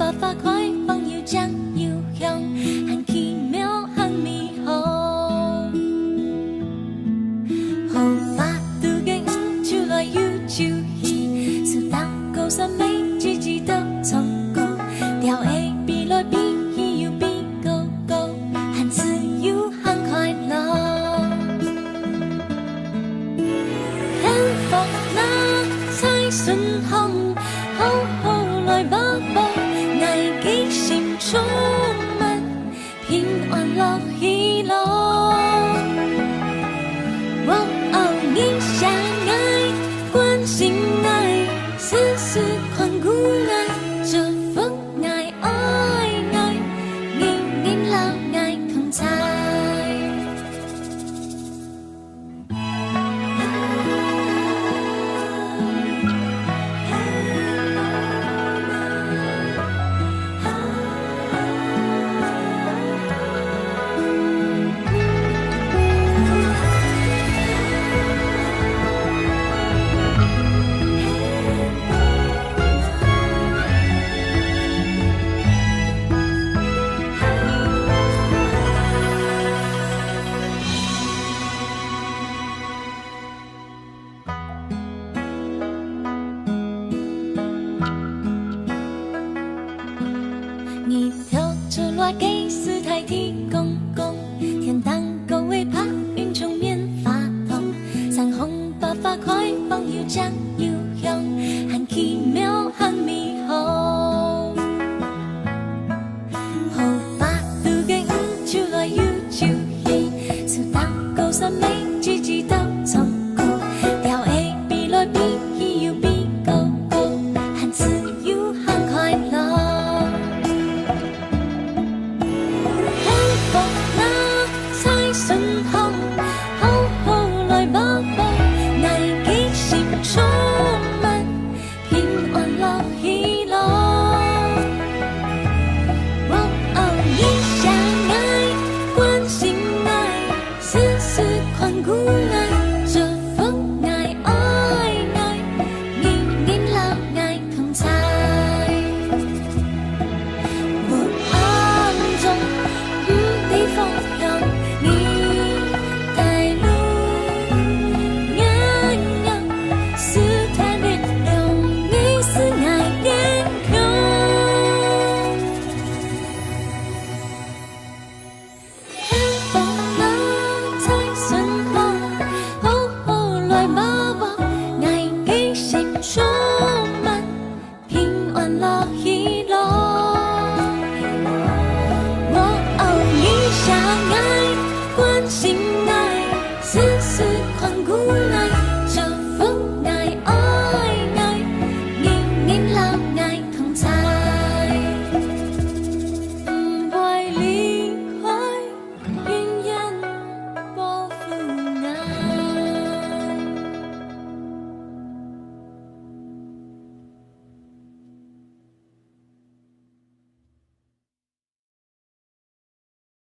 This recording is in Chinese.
百花开放要将要香，很奇妙很美好。好吧，都嘅就来要就去，是当高山美自己的成功，调 A 比来比去又比高高，很自由很快乐。幸福那猜信行，好好来把握，危機心充滿平安樂喜樂。我偶你相愛，關心愛，絲絲看顧愛，祝福愛愛愛，年年老愛同在。你跳出來幾時睇天